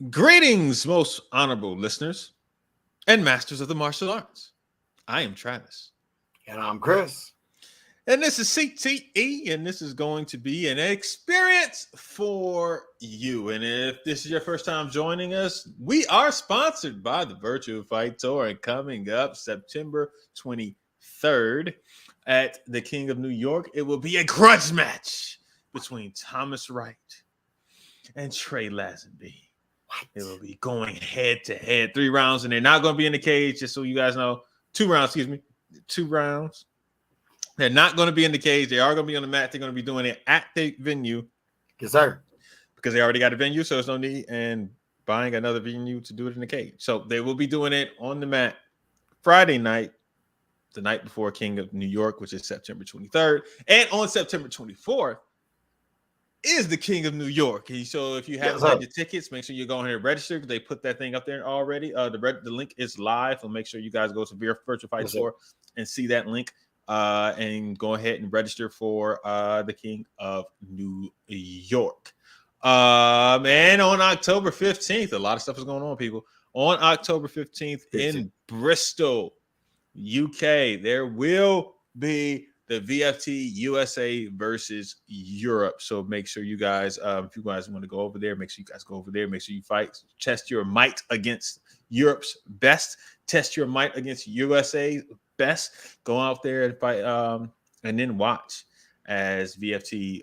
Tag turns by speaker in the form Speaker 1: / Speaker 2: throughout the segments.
Speaker 1: Greetings, most honorable listeners and masters of the martial arts. I am Travis.
Speaker 2: And I'm Chris.
Speaker 1: And this is CTE, and this is going to be an experience for you. And if this is your first time joining us, we are sponsored by the Virtual Fight Tour, and coming up September 23rd at the King of New York, it will be a grudge match between Thomas Wright and Trey Lazenby. It will be going head to head, 3 rounds, and they're not going to be in the cage, just so you guys know. 2 rounds, 2 rounds. They're not going to be in the cage. They are going to be on the mat. They're going to be doing it at the venue.
Speaker 2: Yes, sir.
Speaker 1: Because they already got a venue, so there's no need in buying another venue to do it in the cage. So they will be doing it on the mat Friday night, the night before King of New York, which is September 23rd. And on September 24th is the King of New York. So if you haven't had your tickets, make sure you go ahead and register. They put that thing up there already. The link is live. So make sure you guys go to Virtual Fight Tour and see that link. And go ahead and register for the King of New York. And on October 15th, a lot of stuff is going on, people. On October 15th in Bristol, UK, there will be the VFT USA versus Europe. So make sure you guys, if you guys want to go over there, make sure you guys go over there. Make sure you fight, test your might against Europe's best, test your might against USA best. Go out there and fight, and then watch as VFT,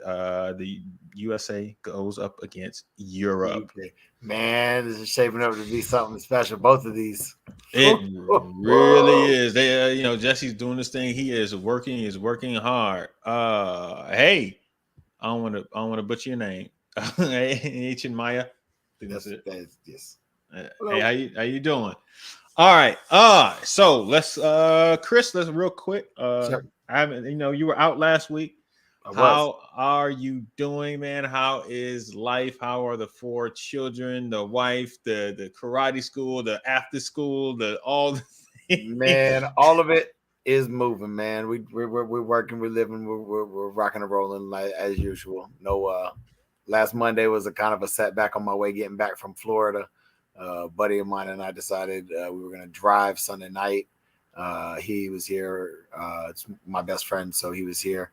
Speaker 1: the USA goes up against Europe.
Speaker 2: Man, this is shaping up to be something special. Both of these.
Speaker 1: It really is. They, Jesse's doing this thing. He is working. He's working hard. Hey, I don't want to butcher your name. H and Maya. I think that's it.
Speaker 2: Yes.
Speaker 1: Hey, how you doing? All right. So let's Chris, let's real quick.
Speaker 2: Sure.
Speaker 1: You were out last week. How are you doing, man? How is life? How are the 4 children, the wife, the karate school, the after school, all the things?
Speaker 2: Man, all of it is moving, man. We're working, we're living, we're rocking and rolling like as usual. No, last Monday was a kind of a setback on my way getting back from Florida. A buddy of mine and I decided we were going to drive Sunday night. He was here. It's my best friend, so he was here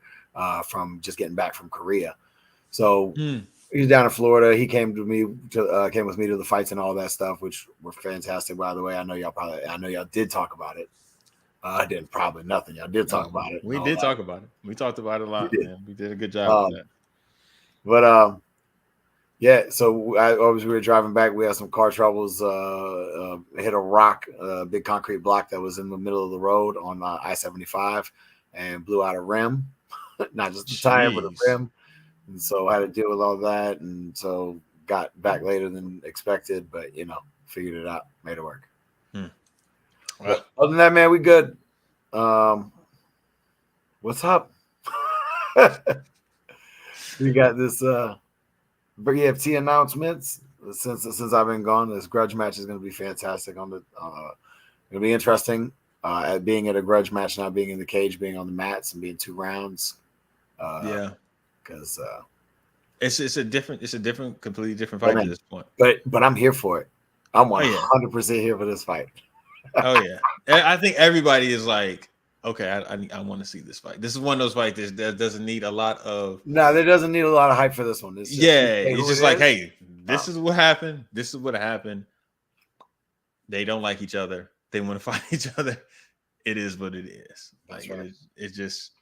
Speaker 2: from just getting back from Korea. So he was down in Florida. He came with me to the fights and all that stuff, which were fantastic, by the way. I know y'all did talk about it. I didn't probably nothing. Y'all did talk about it.
Speaker 1: We did talk about it. We talked about it a lot, man. We did a good job with that.
Speaker 2: But yeah, so we were driving back. We had some car troubles. Hit a rock, a big concrete block that was in the middle of the road on I-75, and blew out a rim. Not just the tire, but a rim. And so I had to deal with all that. And so got back later than expected, but figured it out, made it work. Well, other than that, man, we good. What's up? We got this VFT announcements. Since I've been gone, this grudge match is going to be fantastic. Going to be interesting. At being at a grudge match, not being in the cage, being on the mats, and being 2 rounds. Because
Speaker 1: it's a completely different fight at this point.
Speaker 2: But I'm here for it. I'm 100% here for this fight.
Speaker 1: Oh yeah, I think everybody is like, okay, I want to see this fight. This is one of those fights that doesn't need a lot of.
Speaker 2: No, there doesn't need a lot of hype for this one. It's just
Speaker 1: like, hey, this is what happened. This is what happened. They don't like each other. They want to fight each other. It is what it is. Like it's just.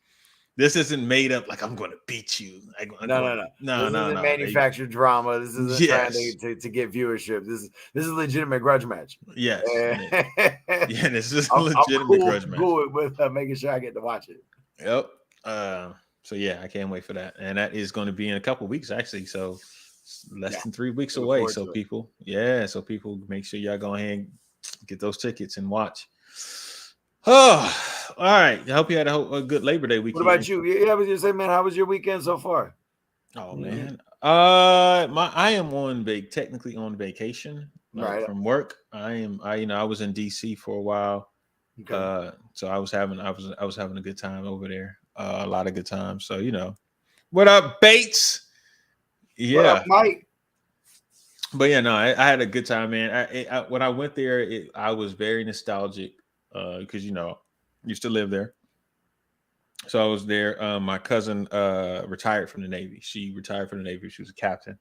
Speaker 1: This isn't made up like I'm going to beat you.
Speaker 2: No. This isn't manufactured drama. This isn't trying to get viewership. This is a legitimate grudge match.
Speaker 1: Yes. Yeah, this is a legitimate grudge match.
Speaker 2: Cool with making sure I get to watch it.
Speaker 1: Yep. So yeah, I can't wait for that, and that is going to be in a couple weeks actually. So less than 3 weeks away. So people, make sure y'all go ahead and get those tickets and watch. Oh, all right. I hope you had a good Labor Day weekend.
Speaker 2: What about you? Yeah, I was just saying, man, how was your weekend so far?
Speaker 1: Oh man, I am technically on vacation from work. I was in DC for a while, so I was having a good time over there, a lot of good times. So what up, Bates? Yeah,
Speaker 2: what up, Mike?
Speaker 1: But yeah, no, I had a good time, man. When I went there, I was very nostalgic because used to live there. So I was there. My cousin retired from the Navy. She retired from the Navy. She was a captain,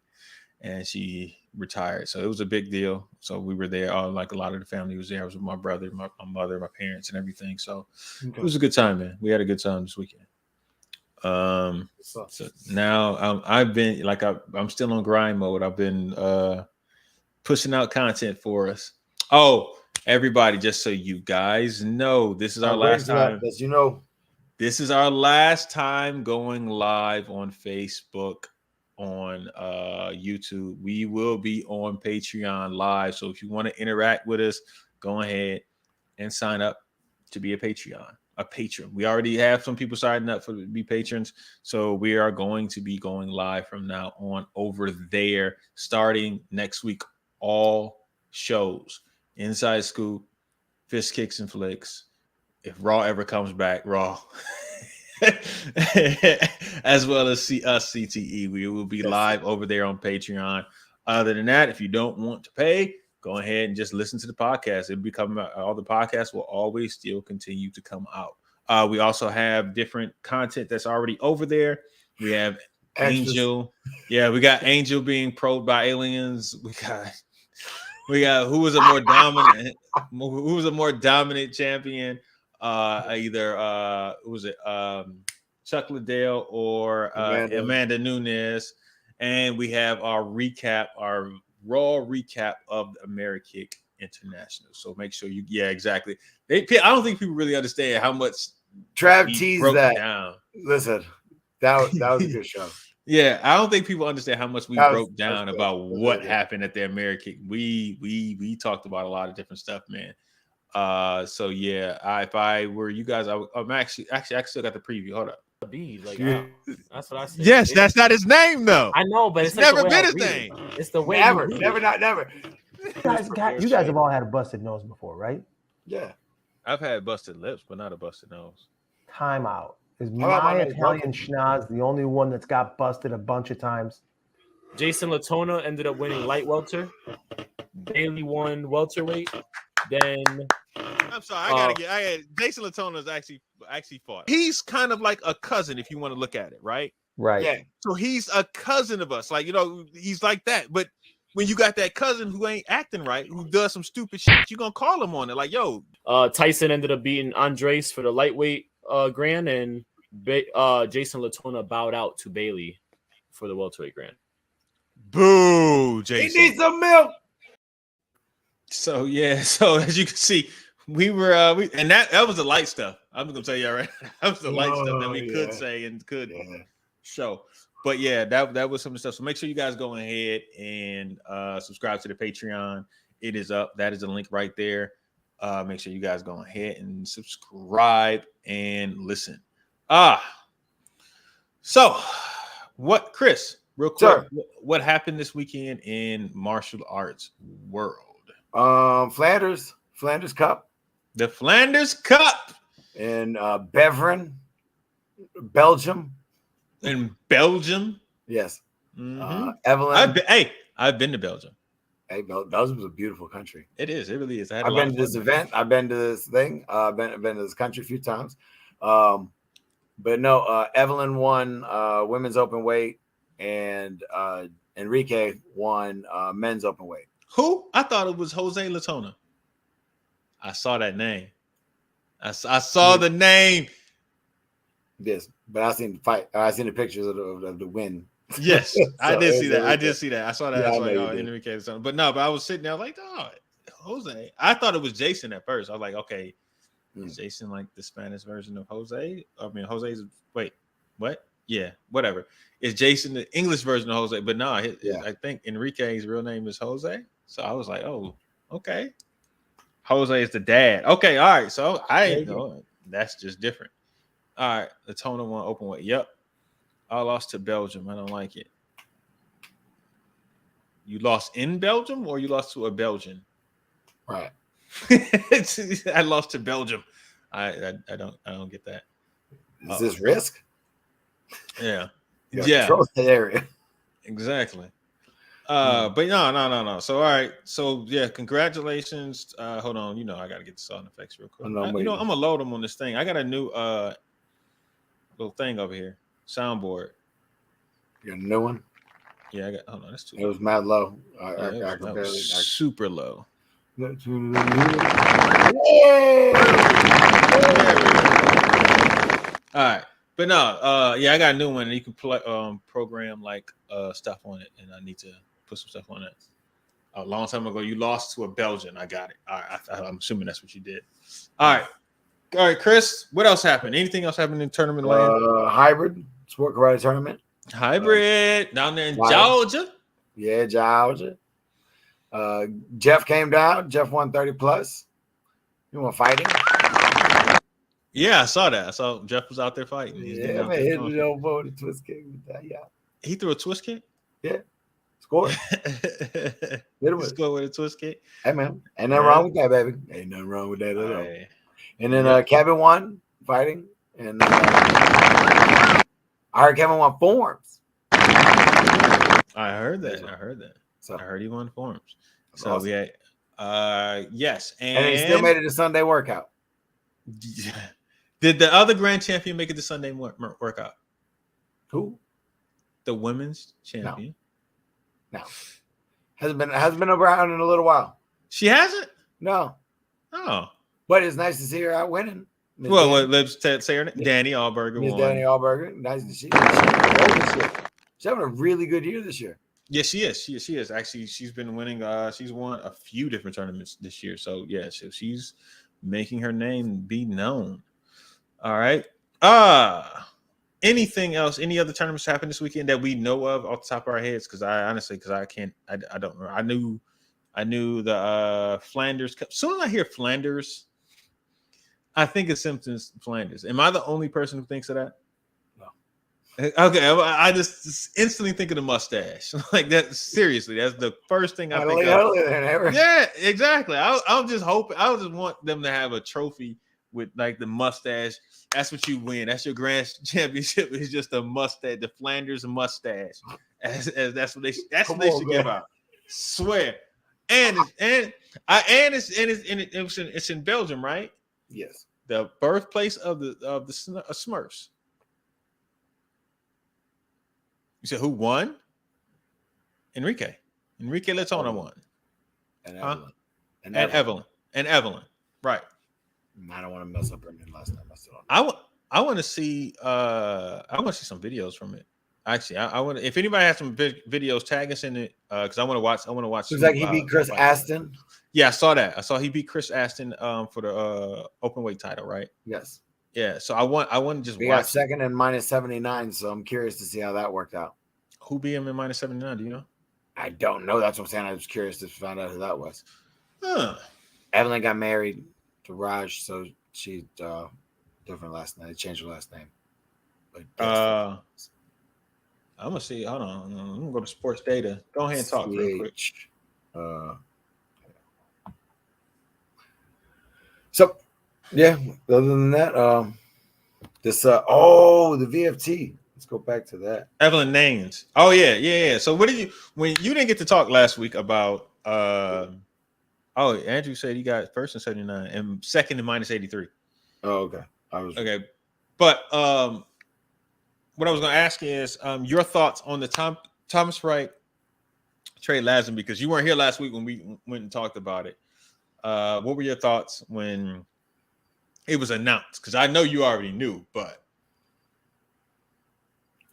Speaker 1: and she retired. So it was a big deal. So we were there. All like a lot of the family was there. I was with my brother, my mother, my parents, and everything. So it
Speaker 2: Okay.
Speaker 1: was a good time, man. We had a good time this weekend. So now I've been like I'm still on grind mode. I've been pushing out content for us. Oh, everybody, just so you guys know, this is our
Speaker 2: I'm waiting
Speaker 1: last
Speaker 2: for that.
Speaker 1: time.
Speaker 2: As you know,
Speaker 1: This is our last time going live on Facebook, on YouTube. We will be on Patreon live. So if you want to interact with us, go ahead and sign up to be a patron. We already have some people signing up for to be patrons. So we are going to be going live from now on over there starting next week. All shows, Inside Scoop, Fish Kicks and Flicks. If Raw ever comes back, Raw. As well as us CTE. We will be live over there on Patreon. Other than that, if you don't want to pay, go ahead and just listen to the podcast. It'll be coming out. All the podcasts will always still continue to come out. We also have different content that's already over there. We have Angel. Yeah, we got Angel being probed by aliens. We got who was a more dominant champion. Either was it Chuck Liddell or Amanda Nunes, and we have our raw recap of the Amerikick International. So make sure exactly. I don't think people really understand how much
Speaker 2: Trav teased that
Speaker 1: down.
Speaker 2: Listen, that was a good show.
Speaker 1: Yeah, I don't think people understand how much we broke down about what happened at the Amerikick. We talked about a lot of different stuff, man. So yeah, if I were you guys, I'm actually I still got the preview. Hold up.
Speaker 3: That's what I said.
Speaker 1: Yes, that's not his name though.
Speaker 3: I know, but it's like
Speaker 1: never been his name.
Speaker 3: It's the way
Speaker 2: never.
Speaker 4: You guys have all had a busted nose before, right?
Speaker 2: Yeah.
Speaker 1: I've had busted lips, but not a busted nose.
Speaker 4: Time out. Is my Italian schnoz the only one that's got busted a bunch of times?
Speaker 3: Jason Latona ended up winning light welter. Bailey won welterweight. Then
Speaker 1: I'm sorry, I had Jason Latona's actually fought. He's kind of like a cousin if you want to look at it, right?
Speaker 4: Right.
Speaker 2: Yeah.
Speaker 1: So he's a cousin of us. Like, he's like that. But when you got that cousin who ain't acting right, who does some stupid shit, you're gonna call him on it. Like, yo.
Speaker 3: Tyson ended up beating Andres for the lightweight grand, and Jason Latona bowed out to Bailey for the welterweight grand.
Speaker 1: Boo, Jason.
Speaker 2: He needs some milk.
Speaker 1: So yeah, so as you can see, we were and that was the light stuff. I'm gonna tell you all right. That was the light stuff that we could say and could show. But yeah, that was some stuff. So make sure you guys go ahead and subscribe to the Patreon. It is up. That is the link right there. Make sure you guys go ahead and subscribe and listen. So what, Chris? Real quick, what happened this weekend in martial arts world?
Speaker 2: Flanders Cup.
Speaker 1: The Flanders Cup
Speaker 2: in Beveren, Belgium.
Speaker 1: In Belgium?
Speaker 2: Yes.
Speaker 1: Mm-hmm.
Speaker 2: Evelyn.
Speaker 1: I've been to Belgium.
Speaker 2: Hey, Belgium's a beautiful country.
Speaker 1: It is. It really is.
Speaker 2: I've been to this event. I've been to this thing. I've been to this country a few times. But no, Evelyn won women's open weight, and Enrique won men's open weight.
Speaker 1: Who? I thought it was Jose Latona. I saw that name. I saw the name.
Speaker 2: Yes, but I seen the fight. I seen the pictures of the win.
Speaker 1: Yes, so I did see that. I did see that. I saw that.
Speaker 2: Yeah,
Speaker 1: I was like, Enrique or something. But no, but I was sitting there, I was like, oh, Jose. I thought it was Jason at first. I was like, okay, is Jason like the Spanish version of Jose? I mean, Jose's. Wait, what? Yeah, whatever. Is Jason the English version of Jose? But no, I think Enrique's real name is Jose. So I was like, oh, okay. Jose is the dad. Okay, all right. So I know that's just different. All right, the Latona one open weight. Yep. I lost to Belgium. I don't like it. You lost in Belgium or you lost to a Belgian?
Speaker 2: Right.
Speaker 1: I lost to Belgium. I don't get that.
Speaker 2: Is this risk?
Speaker 1: Yeah.
Speaker 2: Yeah. Control the area.
Speaker 1: Exactly. But no. So all right. So yeah, congratulations. Hold on. I gotta get the sound effects real quick.
Speaker 2: I know,
Speaker 1: I'm gonna load them on this thing. I got a new little thing over here. Soundboard.
Speaker 2: You got a new one?
Speaker 1: Yeah, I got. Hold on, that's too.
Speaker 2: It was mad low.
Speaker 1: That was super low.
Speaker 2: Yeah.
Speaker 1: All right, but no, yeah, I got a new one, and you can program like stuff on it, and I need to put some stuff on it. A long time ago, you lost to a Belgian. I got it. All right, I'm assuming that's what you did. All right, Chris. What else happened? Anything else happened in tournament land?
Speaker 2: Hybrid sport karate tournament.
Speaker 1: Hybrid down there in Georgia.
Speaker 2: Yeah, Georgia. Jeff came down. Jeff won 30 plus. You want fighting?
Speaker 1: Yeah, I saw that. I saw Jeff was out there fighting.
Speaker 2: Yeah, man, hit the elbow, the twist kick with that. Yeah,
Speaker 1: he threw a twist kick.
Speaker 2: Yeah, scored.
Speaker 1: Scored with a twist kick.
Speaker 2: Hey man, ain't nothing wrong with that, baby. Ain't nothing wrong with that at all.
Speaker 1: Right.
Speaker 2: And then Kevin won fighting, and I heard Kevin won forms.
Speaker 1: I heard that. So I heard he won forms. So
Speaker 2: awesome.
Speaker 1: We had, yes,
Speaker 2: and he still made it a Sunday workout.
Speaker 1: Did the other grand champion make it to Sunday workout?
Speaker 2: Who?
Speaker 1: The women's champion.
Speaker 2: No. Hasn't been around in a little while.
Speaker 1: She hasn't?
Speaker 2: No.
Speaker 1: Oh.
Speaker 2: But it's nice to see her out winning.
Speaker 1: Well, let's say her name. Danny Allberger
Speaker 2: won. Danny Allberger. Nice to see her. She's having a really good year this year.
Speaker 1: Yes, she is. She is. Actually, she's been winning. She's won a few different tournaments this year. So, yeah, she's making her name be known. All right. Anything else? Any other tournaments happen this weekend that we know of off the top of our heads? Because I don't know. I knew the Flanders Cup. Soon as I hear Flanders, I think it's Simpsons Flanders. Am I the only person who thinks of that? No. Okay, I just instantly think of the mustache. Like that. Seriously, that's the first thing I think of. Yeah, exactly. I'll just hope. I just want them to have a trophy with like the mustache. That's what you win. That's your grand championship. It's just a mustache, the Flanders mustache. As that's what they should give out. Swear. And it's in Belgium, right?
Speaker 2: Yes.
Speaker 1: The birthplace of the Smurfs. You said who won? Enrique Latona won.
Speaker 2: And Evelyn.
Speaker 1: And Evelyn. Right.
Speaker 2: I don't want to mess up her name last time.
Speaker 1: I want to see some videos from it. Actually, I want if anybody has some videos, tag us in it because I want to watch.
Speaker 2: Looks like he beat Chris Aston.
Speaker 1: Yeah, I saw that. I saw he beat Chris Aston for the open weight title, right?
Speaker 2: Yes.
Speaker 1: Yeah. So I want to just
Speaker 2: watch. Got second and minus 79. So I'm curious to see how that worked out.
Speaker 1: Who beat him in minus 79? Do you know?
Speaker 2: I don't know. That's what I'm saying. I was curious to find out who that was.
Speaker 1: Huh.
Speaker 2: Evelyn got married to Raj, so she different last name. They changed her last name. But
Speaker 1: I'm gonna see. Hold on. I'm gonna go to sports data. Go ahead and talk real quick.
Speaker 2: So yeah, other than that, the VFT. Let's go back to that.
Speaker 1: Evelyn Naines. Oh yeah. So when you didn't get to talk last week about Andrew said he got first in 79 and second in minus 83.
Speaker 2: Oh, okay.
Speaker 1: Okay. But what I was going to ask is your thoughts on the Thomas Wright Trey Lazen, because you weren't here last week when we went and talked about it. What were your thoughts when it was announced? Because I know you already knew, but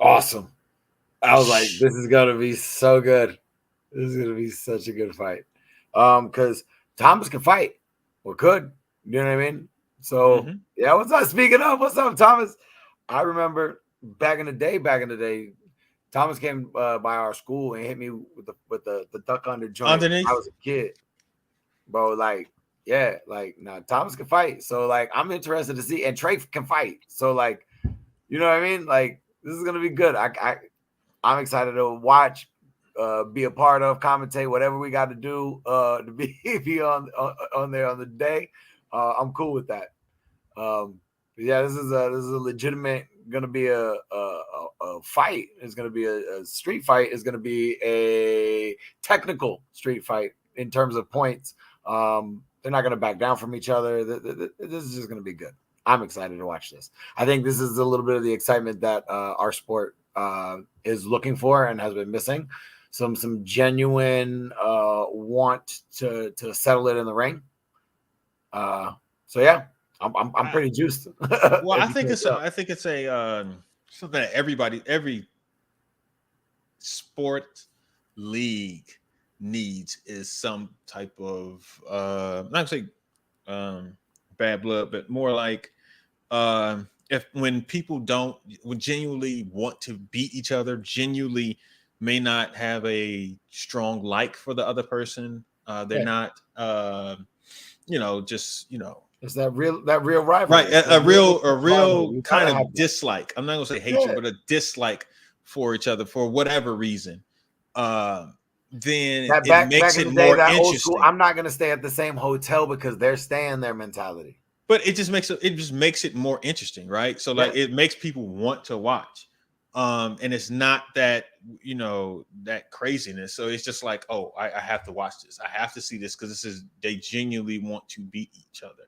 Speaker 2: awesome. I was like, this is going to be so good. This is going to be such a good fight. Because Thomas can fight or could, you know what I mean? So yeah, what's up? Speaking of, what's up, Thomas? I remember back in the day, Thomas came by our school and hit me with the duck under joint. Underneath? I was a kid, bro. Like, yeah, like now Thomas can fight. So like, I'm interested to see, and Trey can fight. So like, you know what I mean? Like, this is gonna be good. I'm excited to watch. Be a part of, commentate, whatever we got to do to be on there on the day. I'm cool with that. Yeah, this is a legitimate going to be a fight. It's going to be a street fight. It's going to be a technical street fight in terms of points. They're not going to back down from each other. This is just going to be good. I'm excited to watch this. I think this is a little bit of the excitement that our sport is looking for and has been missing. Some genuine want to settle it in the ring. So yeah, I'm pretty juiced.
Speaker 1: Well, I think it's a something that every sport league needs is some type of not say bad blood, but more like when people would genuinely want to beat each other, genuinely may not have a strong like for the other person. They're not
Speaker 2: it's that real rivalry,
Speaker 1: right? A real kind of dislike. I'm not gonna say hatred, but a dislike for each other for whatever reason. Then it makes it more interesting.
Speaker 2: I'm not gonna stay at the same hotel because they're staying there mentality.
Speaker 1: But it just makes it more interesting, right? So like it makes people want to watch. And it's not that that craziness. So it's just like, oh, I have to watch this. I have to see this because they genuinely want to beat each other.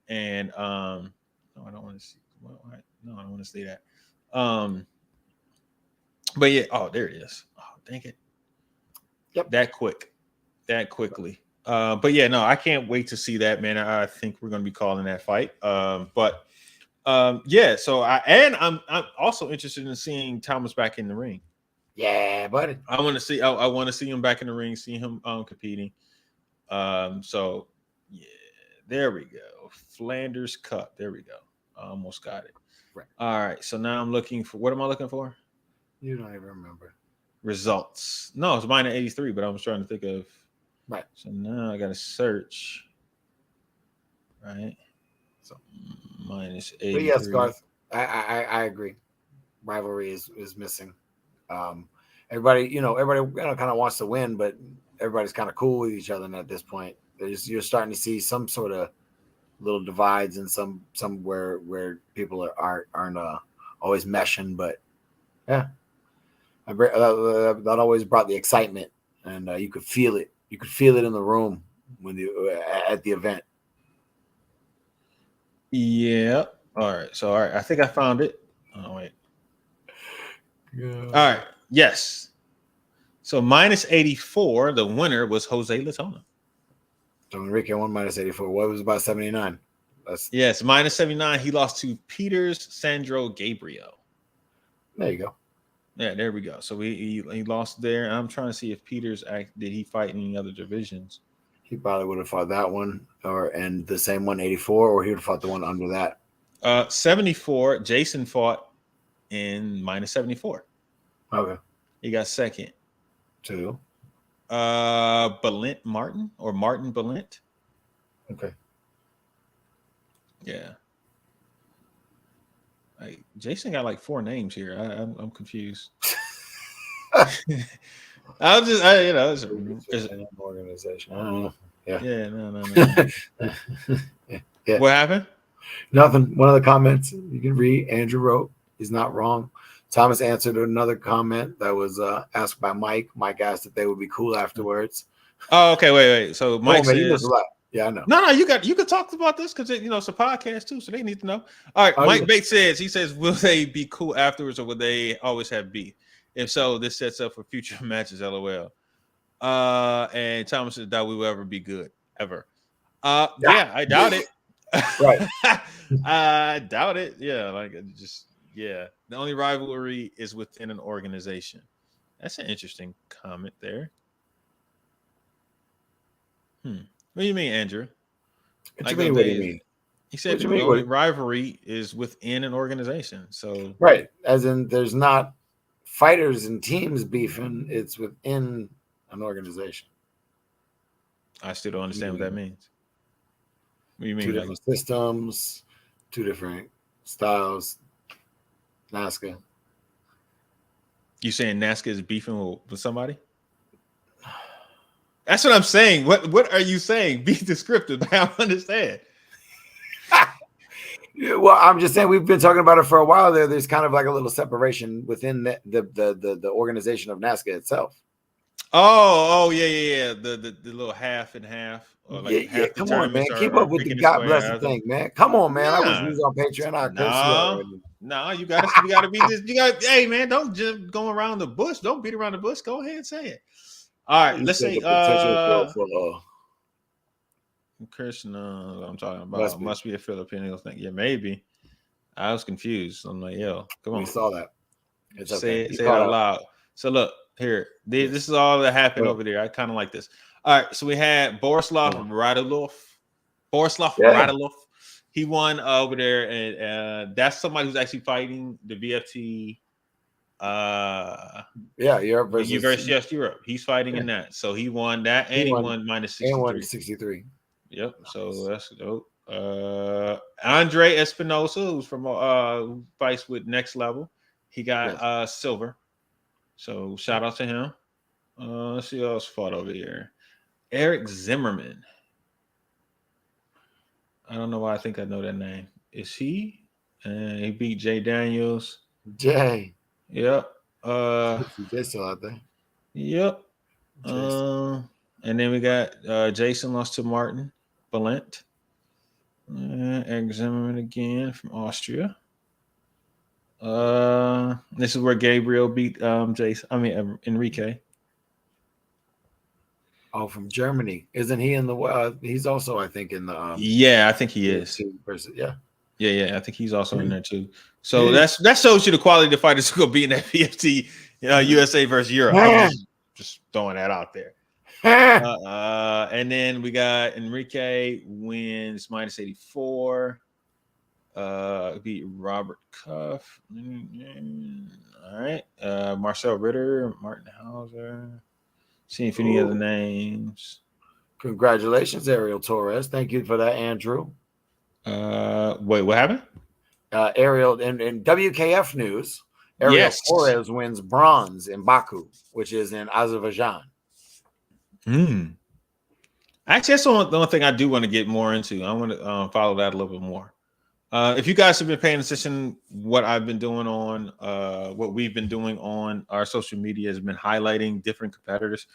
Speaker 1: And no, I don't want to see. Well, no, I don't want to see that. But yeah, oh, there it is. Oh, dang it.
Speaker 2: Yep.
Speaker 1: That quickly. But yeah, no, I can't wait to see that, man. I think we're going to be calling that fight. Yeah, so I'm also interested in seeing Thomas back in the ring.
Speaker 2: Yeah, buddy.
Speaker 1: I want to see him back in the ring, see him competing. So yeah, there we go. Flanders Cup. There we go. I almost got it.
Speaker 2: Right.
Speaker 1: All right. So now I'm looking for, what am I looking for?
Speaker 2: You don't even remember.
Speaker 1: Results. No, it's mine at 83, but I was trying to think of.
Speaker 2: Right.
Speaker 1: So now I got to search. Right. So minus 83.
Speaker 2: But yes, Garth, I agree. Rivalry is missing. Everybody kind of wants to win, but everybody's kind of cool with each other at this point. You're starting to see some sort of little divides and some where people aren't always meshing, but yeah, that always brought the excitement, and you could feel it. You could feel it in the room when at the event.
Speaker 1: Yeah. All right. So, all right. I think I found it. Oh, wait.
Speaker 2: Yeah.
Speaker 1: All right. Yes. So, minus 84, the winner was Jose Latona.
Speaker 2: So, Enrique won minus 84. What was about 79?
Speaker 1: Yes, minus 79. He lost to Peters Sandro Gabriel.
Speaker 2: There you go.
Speaker 1: Yeah, there we go. So, he lost there. I'm trying to see if Peters did he fight in any other divisions.
Speaker 2: He probably would have fought that one and the same 184, or he would have fought the one under that.
Speaker 1: 74, Jason fought in minus 74.
Speaker 2: Okay.
Speaker 1: He got second.
Speaker 2: 2.
Speaker 1: Balint Martin or Martin Balint.
Speaker 2: Okay.
Speaker 1: Yeah. Jason got like 4 names here. I'm confused. It's
Speaker 2: an organization. I don't know.
Speaker 1: Yeah, no.
Speaker 2: Yeah.
Speaker 1: What happened?
Speaker 2: Nothing. One of the comments you can read, Andrew wrote, he's not wrong. Thomas answered another comment that was asked by Mike. Mike asked if they would be cool afterwards.
Speaker 1: Oh, okay. Wait. So Mike says,
Speaker 2: yeah, I know.
Speaker 1: No, you could talk about this because it's a podcast too, so they need to know. All right, Mike Bates says, will they be cool afterwards or will they always have beef? If so, this sets up for future matches, LOL. And Thomas says, doubt we will ever be good, ever. Yeah, I doubt it.
Speaker 2: Right.
Speaker 1: I doubt it. Yeah, the only rivalry is within an organization. That's an interesting comment there. What do you mean, Andrew?
Speaker 2: What do you mean?
Speaker 1: He said the only rivalry is within an organization. So
Speaker 2: right, as in there's not fighters and teams beefing, it's within an organization.
Speaker 1: I still don't understand what that means. What do you mean?
Speaker 2: 2 different systems, 2 different styles. NASCAR.
Speaker 1: You saying NASCAR is beefing with somebody? That's what I'm saying. What are you saying? Be descriptive. I don't understand.
Speaker 2: Yeah, well, I'm just saying we've been talking about it for a while there. There's kind of like a little separation within the organization of NASCAR itself.
Speaker 1: Oh, yeah. The little half and half, or like
Speaker 2: Yeah.
Speaker 1: half the
Speaker 2: Come on, man.
Speaker 1: tournaments
Speaker 2: Keep
Speaker 1: are
Speaker 2: up with the
Speaker 1: making its
Speaker 2: God
Speaker 1: way
Speaker 2: bless the
Speaker 1: out.
Speaker 2: thing, man. Come on, man. I wish we
Speaker 1: Nah,
Speaker 2: was on Patreon. I could see
Speaker 1: nah,
Speaker 2: already.
Speaker 1: nah. We gotta be this. You got, hey man, don't just go around the bush. Don't beat around the bush. Go ahead and say it. All right,
Speaker 2: You
Speaker 1: let's
Speaker 2: take
Speaker 1: say
Speaker 2: a potential throw for
Speaker 1: Krishna. I'm talking
Speaker 2: must
Speaker 1: about
Speaker 2: be.
Speaker 1: must be a Filipino thing. Yeah, maybe. I was confused. I'm like, yo, come
Speaker 2: We
Speaker 1: on,
Speaker 2: saw that. It's okay. You
Speaker 1: say it
Speaker 2: caught
Speaker 1: out
Speaker 2: up.
Speaker 1: loud. So look here.
Speaker 2: Yes.
Speaker 1: This is all that happened
Speaker 2: Well,
Speaker 1: over there. I kind of like this. All right, so we had Borislav Radulov. Borislav
Speaker 2: Yeah.
Speaker 1: Radulov. He won over there, and that's somebody who's actually fighting the VFT.
Speaker 2: Europe versus
Speaker 1: Europe. He's fighting in that, so he won that, and he won minus 63.
Speaker 2: 63.
Speaker 1: Yep. So that's dope. Andre Espinosa, who's from who fights with Next Level, he got silver. So shout out to him. Let's see who else fought over here. Eric Zimmerman. I don't know why I think I know that name. Is he? And he beat Jay Daniels.
Speaker 2: Jay.
Speaker 1: Yep.
Speaker 2: Jay's still out there.
Speaker 1: Yep. And then we got Jason lost to Martin Valent. Eric Zimmerman again from Austria. This is where Gabriel beat Enrique.
Speaker 2: Oh, from Germany. Isn't he in the he's also, I think, in the
Speaker 1: yeah, I think he is. Yeah, I think he's also in there too. So that shows you the quality of the fighters who go be in that PFT USA versus Europe. I'm just throwing that out there. And then we got Enrique wins minus 84. Beat Robert Cuff. All right. Marcel Ritter, Martin Hauser. See if any other names.
Speaker 2: Congratulations, Ariel Torres. Thank you for that, Andrew.
Speaker 1: Wait, what happened?
Speaker 2: Ariel, in WKF news, Ariel Torres wins bronze in Baku, which is in Azerbaijan.
Speaker 1: Actually, that's the only thing I do want to get more into. I want to follow that a little bit more. If you guys have been paying attention, what I've been doing on, what we've been doing on our social media has been highlighting different competitors.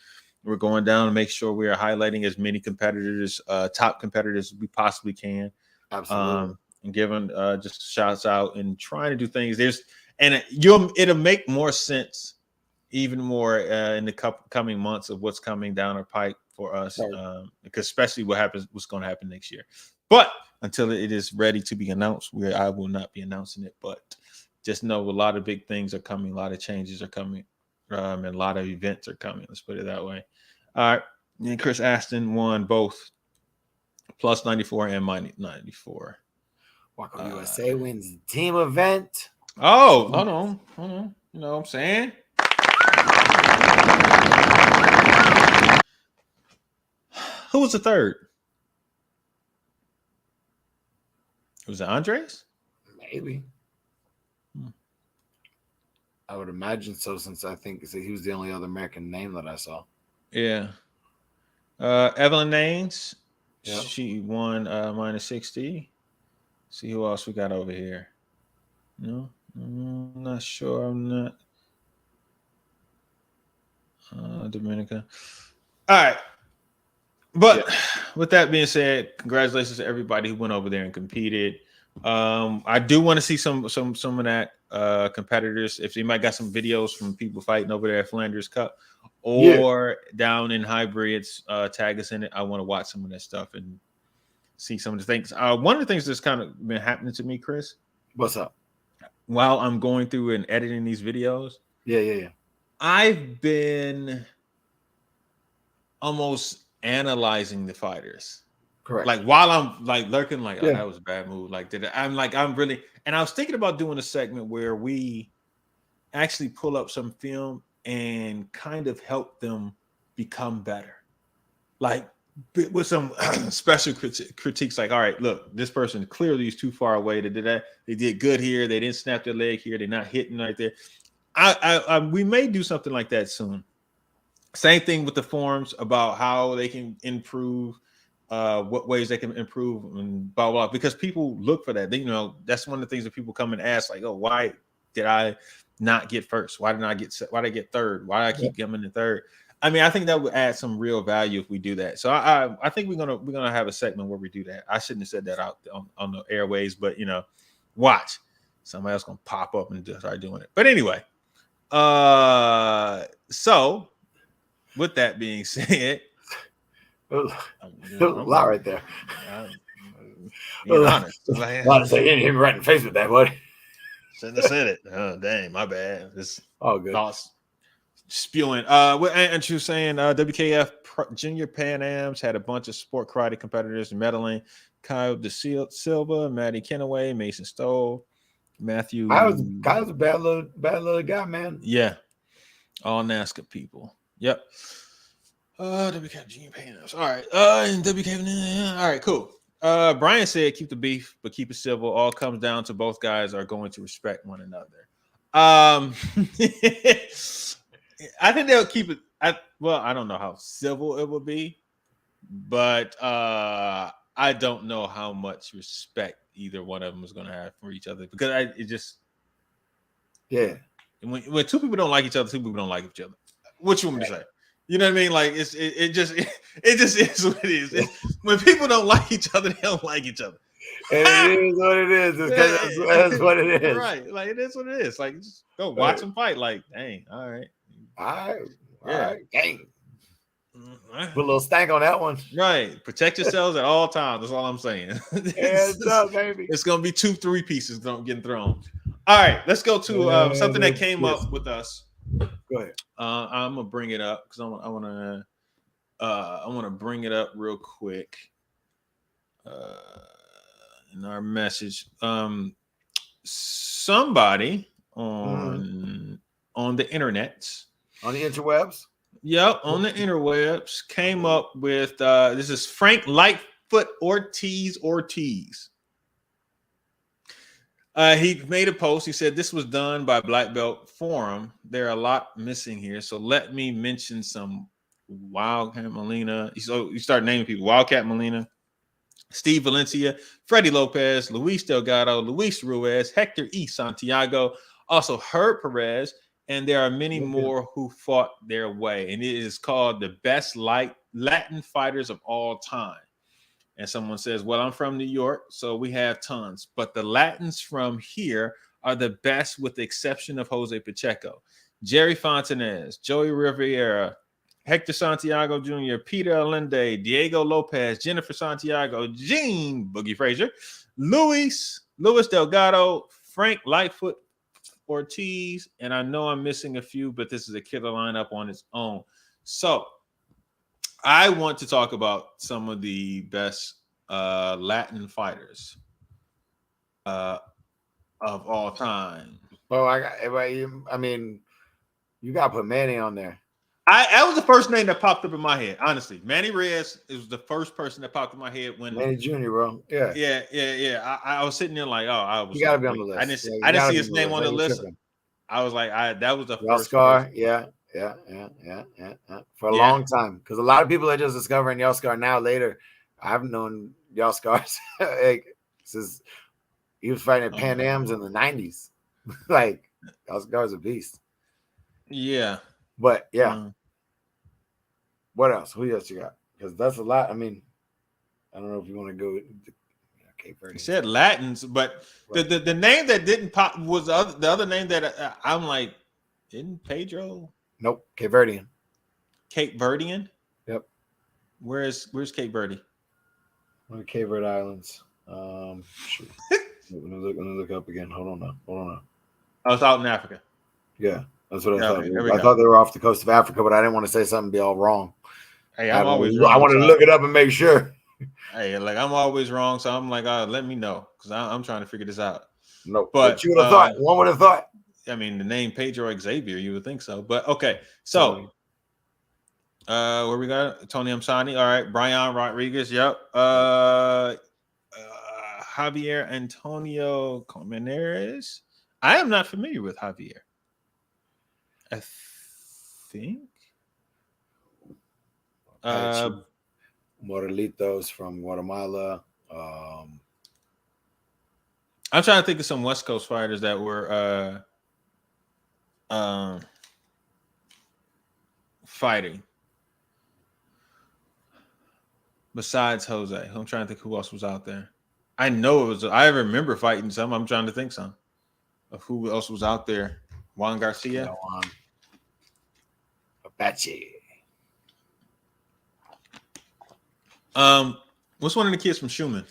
Speaker 1: We're going down to make sure we are highlighting as many competitors, top competitors as we possibly can.
Speaker 2: Absolutely.
Speaker 1: And giving just shouts out and trying to do things. It'll make more sense, even more in the coming months of what's coming down our pipe for us, because especially what's going to happen next year. But until it is ready to be announced, I will not be announcing it. But just know a lot of big things are coming, a lot of changes are coming, and a lot of events are coming. Let's put it that way. All right. And Chris Aston won both plus 94 and minus 94.
Speaker 2: Waco USA wins the team event.
Speaker 1: Oh, hold on. You know what I'm saying? Who was the third? Was it Andres?
Speaker 2: Maybe. I would imagine so, since I think he was the only other American name that I saw.
Speaker 1: Yeah. Evelyn Naines.
Speaker 2: Yep.
Speaker 1: She won minus 60. See who else we got over here. No, I'm not sure. I'm not. Dominica. All right. But with that being said, congratulations to everybody who went over there and competed. I do want to see some of that competitors. If they might got some videos from people fighting over there at Flanders Cup or down in hybrids, tag us in it. I want to watch some of that stuff and see some of the things. One of the things that's kind of been happening to me, Chris.
Speaker 2: What's up?
Speaker 1: While I'm going through and editing these videos.
Speaker 2: Yeah.
Speaker 1: I've been almost analyzing the fighters.
Speaker 2: Correct.
Speaker 1: Like while I'm like lurking, like, oh, that was a bad move. Like, I'm really, and I was thinking about doing a segment where we actually pull up some film and kind of help them become better. Like with some special critiques, like, all right, look, this person clearly is too far away. They did that. They did good here. They didn't snap their leg here. They're not hitting right there. We may do something like that soon. Same thing with the forums about how they can improve what ways they can improve and blah blah. Because people look for that. They, that's one of the things that people come and ask, like, "Oh, why did I not get first? Why did I get third? Why did I keep coming in third?" I mean, I think that would add some real value if we do that. So I think we're gonna have a segment where we do that. I shouldn't have said that out on the airways, but watch somebody else gonna pop up and start doing it. But anyway, so with that being said,
Speaker 2: a lot right there.
Speaker 1: Being honest,
Speaker 2: a lot to say. You didn't hit me right in the face with that, buddy.
Speaker 1: Shouldn't have said it. Oh, dang, my bad. It's
Speaker 2: all good.
Speaker 1: Thoughts spewing. And you were saying WKF Junior Pan Ams had a bunch of sport karate competitors medaling. Kyle De Silva, Matty Kenaway, Mason Stoll, Matthew.
Speaker 2: Kyle's a bad little guy, man.
Speaker 1: Yeah, all NASCAR people. Yep. WKF Junior Pan Ams. All right. And WKF. All right. Cool. Brian said, "Keep the beef, but keep it civil. All comes down to both guys are going to respect one another." I think they'll keep it. I don't know how civil it will be, but I don't know how much respect either one of them is going to have for each other, because when two people don't like each other, two people don't like each other. What you want me to say? You know what I mean? Like it just is what it is. When people don't like each other, they don't like each other.
Speaker 2: And it is what it is. That's what it is.
Speaker 1: Right. Like it is what it is. Like just go watch them fight. Like, dang, all right.
Speaker 2: All right. Dang. Put a little stank on that one.
Speaker 1: Right. Protect yourselves at all times. That's all I'm saying. It's gonna be 2-3 pieces getting thrown. All right, let's go to something that came up with us.
Speaker 2: Go ahead.
Speaker 1: I'm gonna bring it up because I want to bring it up real quick. In our message, somebody on the internet,
Speaker 2: on the interwebs.
Speaker 1: Yep, on the interwebs came up with this is Frank Lightfoot Ortiz. He made a post. He said this was done by Black Belt Forum. There are a lot missing here, so let me mention some. Wildcat Molina. So you start naming people: Wildcat Molina, Steve Valencia, Freddie Lopez, Luis Delgado, Luis Ruiz, Hector E. Santiago, also Herb Perez, and there are many more who fought their way. And it is called the best Latin fighters of all time. And someone says, well, I'm from New York, so we have tons. But the Latins from here are the best with the exception of Jose Pacheco, Jerry Fontanez, Joey Rivera, Hector Santiago Jr., Peter Allende, Diego Lopez, Jennifer Santiago, Gene Boogie Frazier, Luis Delgado, Frank Lightfoot Ortiz, and I know I'm missing a few, but this is a killer lineup on its own. So I want to talk about some of the best Latin fighters of all time.
Speaker 2: Oh, I mean, you got to put Manny on there.
Speaker 1: That was the first name that popped up in my head. Honestly, Manny Reyes was the first person that popped in my head when
Speaker 2: Manny Jr., bro. Yeah.
Speaker 1: I was sitting there like, oh,
Speaker 2: you gotta be on the list.
Speaker 1: I didn't see his name on the list. I was like, that was the first.
Speaker 2: Yelskar, yeah. For a long time, because a lot of people are just discovering Yelskar now. Later, I've known Yelskar since he was fighting at Pan Ams in the '90s. Like Yelskar's a beast.
Speaker 1: Yeah,
Speaker 2: but yeah. What else? Who else you got? Because that's a lot. I mean, I don't know if you want to go. Cape Verde.
Speaker 1: He said Latins, but right. the name that didn't pop was the other name that I'm like, isn't Pedro?
Speaker 2: Nope, Cape Verdean.
Speaker 1: Cape Verdean?
Speaker 2: Yep.
Speaker 1: Where's Cape Verde?
Speaker 2: One of the Cape Verde Islands. Shoot. Let me look up again. Hold on now.
Speaker 1: Oh, it's out in Africa.
Speaker 2: Yeah, that's what I thought. I thought they were off the coast of Africa, but I didn't want to say something and be all wrong.
Speaker 1: Hey, I'm always wrong.
Speaker 2: I wanted to look it up and make sure.
Speaker 1: Hey, like I'm always wrong, so I'm like, let me know because I'm trying to figure this out.
Speaker 2: No, but you would have thought. One would have thought.
Speaker 1: I mean, the name Pedro Xavier, you would think so, but okay. So, where we got Tony Amsani? All right, Brian Rodriguez. Yep. Javier Antonio Colmenares. I am not familiar with Javier. I think.
Speaker 2: Morelitos from Guatemala.
Speaker 1: I'm trying to think of some West Coast fighters that were fighting besides Jose. I'm trying to think who else was out there. I know it was. I remember fighting some. I'm trying to think some of who else was out there. Juan Garcia.
Speaker 2: Apache.
Speaker 1: What's one of the kids from Schumann?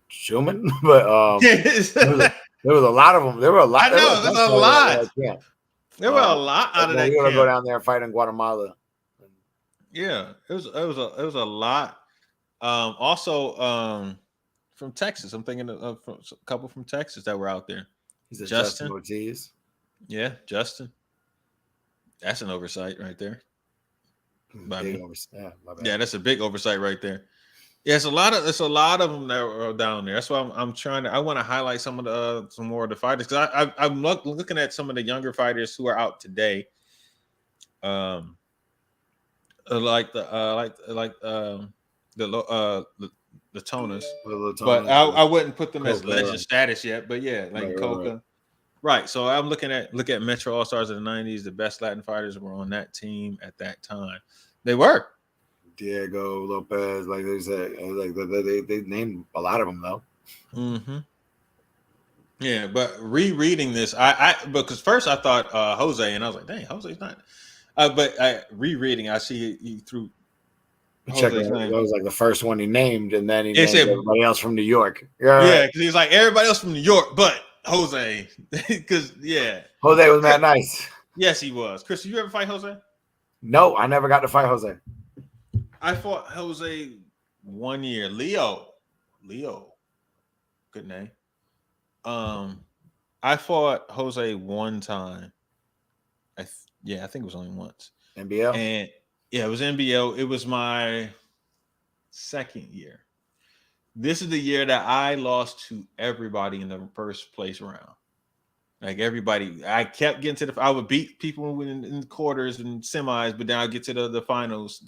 Speaker 2: Schumann, but there was a lot of them. There were a lot.
Speaker 1: I know there's a lot. There were a lot out of that
Speaker 2: camp. We're gonna
Speaker 1: camp.
Speaker 2: go down there and fight in Guatemala.
Speaker 1: Yeah, it was a lot. Also, from Texas, I'm thinking of a couple from Texas that were out there.
Speaker 2: He's Justin Ortiz.
Speaker 1: Yeah, Justin. That's an oversight right there. Yeah, that's a big oversight right there. Yeah, it's a lot of them that are down there. That's why I'm trying to. I want to highlight some more of the fighters because I'm looking at some of the younger fighters who are out today. Like the Toners, but I wouldn't put them as legend status yet. But yeah, like Coca. Right. So I'm look at Metro All Stars of the 90s. The best Latin fighters were on that team at that time. They were.
Speaker 2: Diego Lopez, like they said, like they named a lot of them though.
Speaker 1: Mm-hmm. Yeah, but rereading this, because first I thought Jose, and I was like, dang, Jose's not. But rereading, I see he threw.
Speaker 2: That was like the first one he named, and then he named everybody else from New York.
Speaker 1: Yeah, because he was like everybody else from New York, but Jose, because
Speaker 2: Jose was mad nice.
Speaker 1: Yes, he was. Chris, did you ever fight Jose?
Speaker 2: No, I never got to fight Jose.
Speaker 1: I fought Jose 1 year. Leo, good name. I fought Jose one time. I think it was only once.
Speaker 2: NBL?
Speaker 1: And it was NBL. It was my second year. This is the year that I lost to everybody in the first place round. Like everybody, I kept getting to I would beat people in the quarters and semis, but then I'd get to the finals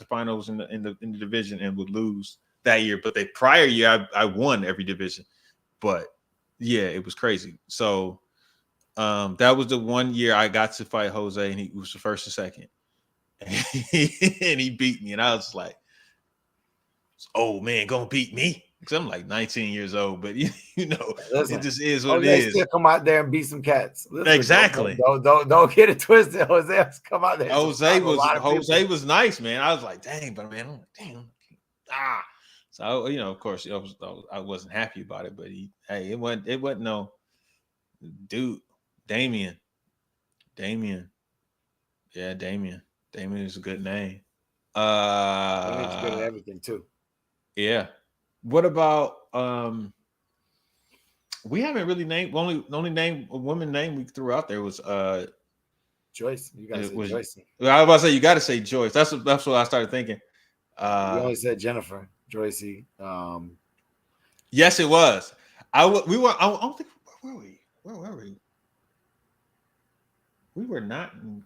Speaker 1: in the division and would lose that year. But the prior year, I won every division. But yeah, it was crazy. So that was the 1 year I got to fight Jose, and he was the first and second. And he beat me, and I was like, "Oh man, gonna beat me?" Because I'm like 19 years old, but listen, it just is what it is.
Speaker 2: Still come out there and beat some cats. Listen,
Speaker 1: exactly.
Speaker 2: Don't get it twisted. Jose come out there.
Speaker 1: Jose was nice, man. I was like, dang, but man, I'm like, damn. So of course, I wasn't happy about it, but it wasn't no dude. Damien. Yeah, Damien is a good name.
Speaker 2: Damien's good at everything too.
Speaker 1: Yeah. What about we haven't really named the only woman name we threw out there was
Speaker 2: Joyce. You gotta say Joyce.
Speaker 1: I was about to say you gotta say Joyce. That's what I started thinking.
Speaker 2: You only said Jennifer. Joyce.
Speaker 1: Yes, it was. I don't think where were we? We were not in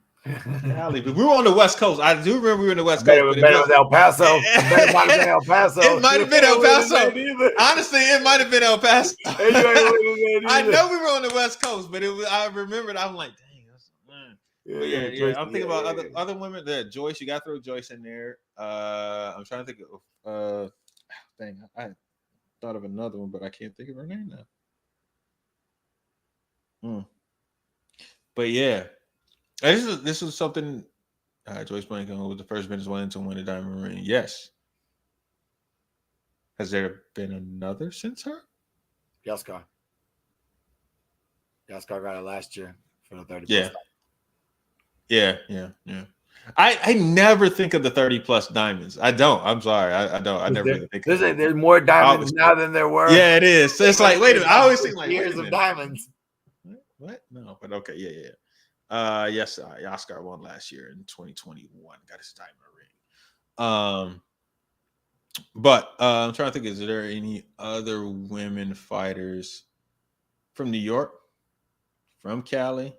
Speaker 1: Cali, but we were on the West Coast. I do remember we were in the West Coast.
Speaker 2: It was El Paso. It might have been El Paso.
Speaker 1: It might have been El Paso. Honestly, it might have been El Paso. I know we were on the West Coast, but I remembered. I'm like, dang, yeah. I'm thinking about other women. That Joyce, you got to throw Joyce in there. I'm trying to think of. Dang, I thought of another one, but I can't think of her name now. But yeah. This is something. Joyce Blanco was the first Venezuelan to win a diamond ring. Yes. Has there been another since her?
Speaker 2: Yaskar got it last year for the 30.
Speaker 1: Yeah. I never think of the 30 plus diamonds. I don't. I'm sorry. I don't. I never really think of it.
Speaker 2: There's more diamonds now than there were.
Speaker 1: Yeah, it is. So it's like, wait a minute. I always think like
Speaker 2: years of diamonds.
Speaker 1: What? No, but okay. Yeah. Yes, Oscar won last year in 2021. Got his diamond ring. But I'm trying to think, is there any other women fighters from New York, from Cali?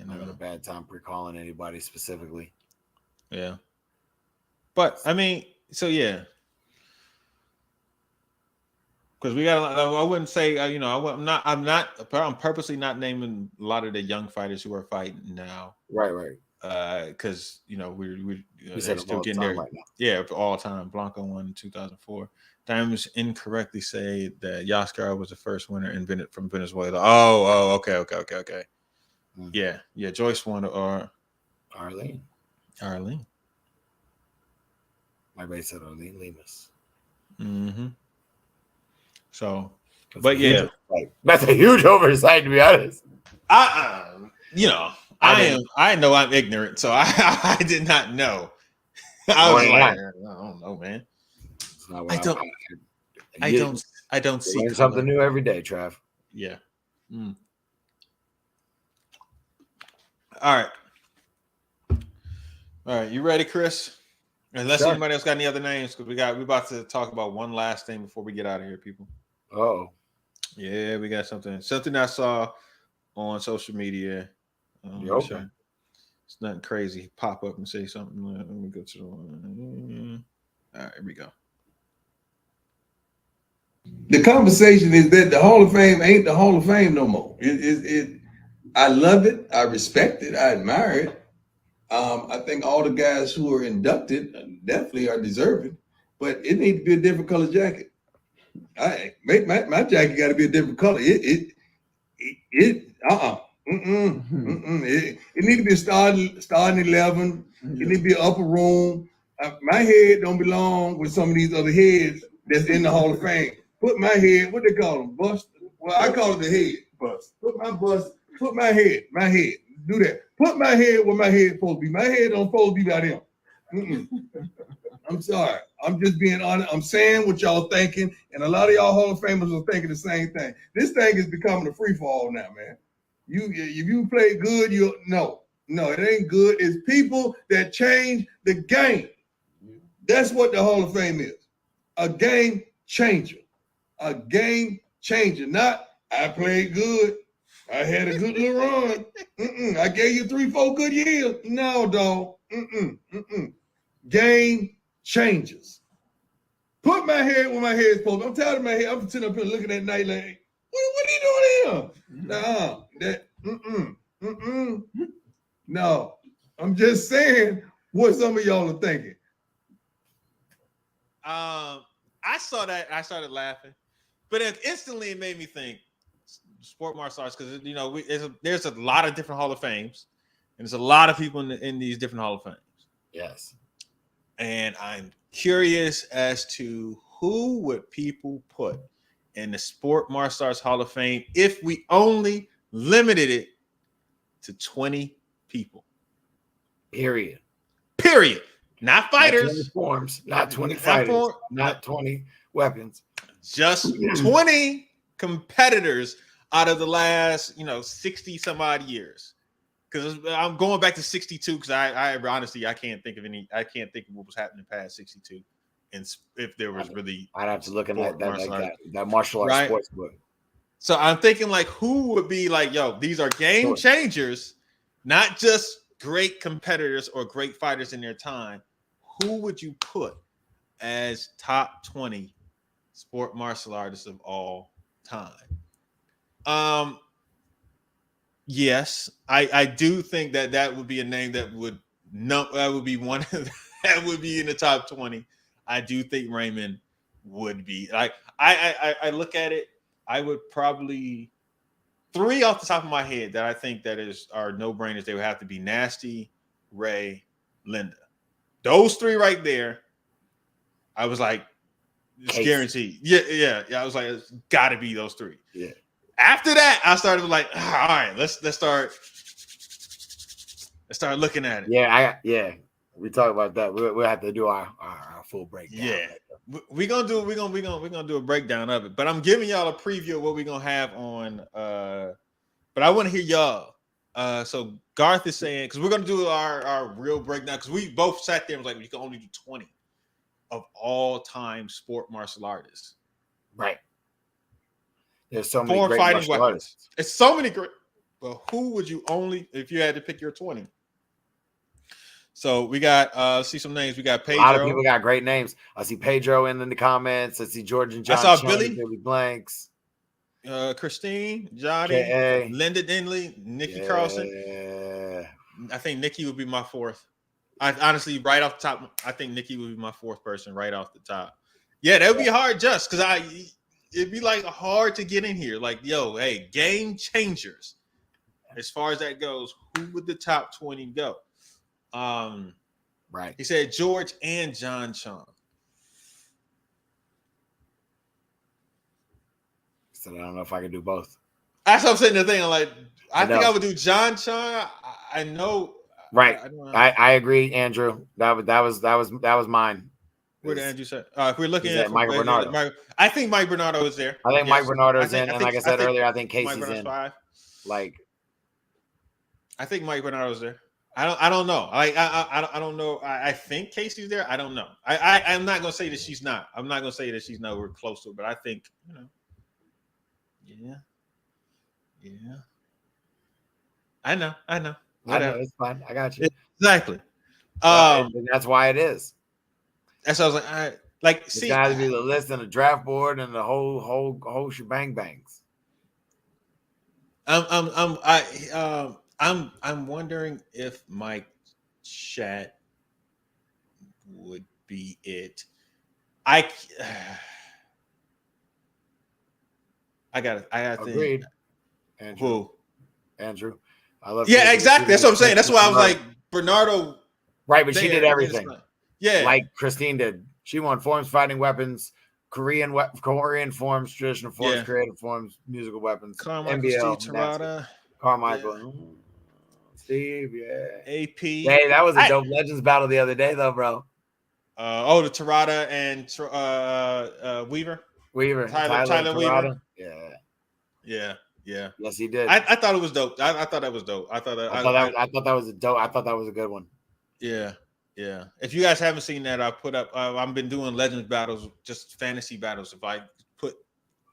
Speaker 2: I got a bad time recalling anybody specifically.
Speaker 1: Yeah. But I mean, so yeah. Because we got, I wouldn't say, I'm purposely not naming a lot of the young fighters who are fighting now.
Speaker 2: Right.
Speaker 1: Because we're
Speaker 2: said
Speaker 1: still
Speaker 2: all
Speaker 1: getting
Speaker 2: time
Speaker 1: there.
Speaker 2: right now.
Speaker 1: Yeah, for all time. Blanco won in 2004. Diamonds incorrectly say that Yaskar was the first winner from Venezuela. Oh, okay. Mm-hmm. Yeah. Joyce won or
Speaker 2: Arlene. My base said Arlene Lemus.
Speaker 1: Mm-hmm. So, but yeah,
Speaker 2: that's a huge oversight, to be honest.
Speaker 1: I know I'm ignorant, so I did not know. I was like, I don't know, man. I don't see
Speaker 2: learn something new every day, Trav.
Speaker 1: Yeah. All right. You ready, Chris? Unless anybody else got any other names, because we're about to talk about one last thing before we get out of here, people.
Speaker 2: Oh.
Speaker 1: Yeah, we got something I saw on social media.
Speaker 2: Sure.
Speaker 1: It's nothing crazy. Pop up and say something. Let me go to the one. All right, here we go.
Speaker 5: The conversation is that the Hall of Fame ain't the Hall of Fame no more. I love it. I respect it. I admire it. I think all the guys who are inducted definitely are deserving, but it needs to be a different color jacket. My jacket got to be a different color. It needs to be a starting 11. It needs to be an upper room. My head don't belong with some of these other heads that's in the Hall of Fame. Put my head, what they call them, bust? Well, I call it the head bust. Put my head. Do that. Put my head where my head supposed to be. My head don't supposed to be by them. I'm sorry. I'm just being honest. I'm saying what y'all thinking, and a lot of y'all Hall of Famers are thinking the same thing. This thing is becoming a free fall now, man. If you play good, no, it ain't good. It's people that change the game. That's what the Hall of Fame is. A game changer. Not I played good. I had a good little run. I gave you 3-4 good years. No, dog. Game changes. Put my head where my head's supposed to. I'm tired of my head. I'm sitting up here looking at night like, what are you doing here? No, I'm just saying what some of y'all are thinking.
Speaker 1: I saw that. I started laughing, but instantly it made me think sport martial arts, because there's a lot of different Hall of Fames, and there's a lot of people in these different Hall of Fames.
Speaker 2: Yes,
Speaker 1: and I'm curious as to who would people put in the Sport Martial Arts Hall of Fame if we only limited it to 20 people.
Speaker 2: Period.
Speaker 1: Not fighters.
Speaker 2: Not 20 forms. Not 20 fighters. Not 20 weapons.
Speaker 1: Just 20 competitors out of the last, 60 some odd years. Because I'm going back to 62 because I honestly I can't think of what was happening past 62, and if there was really,
Speaker 2: I'd have to look at that martial arts sports book.
Speaker 1: So I'm thinking like, who would be like, yo, these are game changers, not just great competitors or great fighters in their time. Who would you put as top 20 sport martial artists of all time? Yes, I do think that would be a name that would be one that would be in the top 20. I do think Raymond would be. Like I look at it, I would probably 3 off the top of my head that I think are no-brainers. They would have to be Nasty, Ray, Linda. Those 3 right there. I was like, it's guaranteed. Yeah. I was like, it's got to be those 3.
Speaker 2: Yeah.
Speaker 1: After that, I started like, all right, let's start looking at it.
Speaker 2: Yeah. We talk about that. We'll have to do our full breakdown.
Speaker 1: Yeah, we're gonna do a breakdown of it. But I'm giving y'all a preview of what we're gonna have on. But I want to hear y'all. So Garth is saying, because we're gonna do our real breakdown, because we both sat there and was like, you can only do 20 of all time sport martial artists.
Speaker 2: Right. There's so many great martial artists.
Speaker 1: It's so many great. But who would you only if you had to pick your 20? So we got see some names. We got Pedro.
Speaker 2: A lot of people got great names. I see Pedro in the comments. I see George and John.
Speaker 1: I saw
Speaker 2: Chung,
Speaker 1: Billy.
Speaker 2: Billy Blanks.
Speaker 1: Christine, Johnny,
Speaker 2: K.A.
Speaker 1: Linda Dinley, Nikki Carlson. I think Nikki would be my fourth. I honestly, right off the top, I think Nikki would be my fourth person right off the top. Yeah, that would be hard just because it'd be like hard to get in here. Like, yo, hey, game changers. As far as that goes, who would the top 20 go?
Speaker 2: Right.
Speaker 1: He said George and John Chung.
Speaker 2: So I don't know if I can do both.
Speaker 1: That's what I'm saying. The thing, I think I would do John Chung. I know.
Speaker 2: Right. I agree, Andrew. That was mine.
Speaker 1: What did Andrew say? If we're looking at
Speaker 2: Michael Bernardo.
Speaker 1: I think Mike Bernardo is there.
Speaker 2: I think Mike Bernardo's in, and like I said earlier, I think Casey's in.
Speaker 1: 5.
Speaker 2: Like,
Speaker 1: I think Mike Bernardo's there. I don't know. I don't know. I think Casey's there. I don't know. I'm not gonna say that she's not. I'm not gonna say that she's nowhere close to it, but I think Yeah. I know. Whatever.
Speaker 2: It's fine. I got you.
Speaker 1: Exactly.
Speaker 2: That's why it is.
Speaker 1: That's what I was like. All right. Like,
Speaker 2: It's got to be the list and the draft board and the whole shebang bangs.
Speaker 1: I'm wondering if Mike Chat would be it. I got
Speaker 2: Agreed. Andrew. I love.
Speaker 1: Yeah, exactly. That's what I'm saying. That's why I was like Bernardo.
Speaker 2: Right, but she did everything.
Speaker 1: Yeah,
Speaker 2: like Christine did. She won forms, fighting weapons, Korean forms, traditional forms, creative forms, musical weapons,
Speaker 1: Carmichael,
Speaker 2: NBL,
Speaker 1: Steve Tirada,
Speaker 2: Carmichael, Steve,
Speaker 1: AP.
Speaker 2: Hey, that was a dope Legends battle the other day, though, bro.
Speaker 1: The Tirada and Weaver. Tyler Weaver. Yeah.
Speaker 2: Yes, he did.
Speaker 1: I thought it was dope. I thought that was dope. I thought that was
Speaker 2: dope. I thought that was a good one.
Speaker 1: Yeah. If you guys haven't seen that, I put up. I've been doing Legends battles, just fantasy battles. If I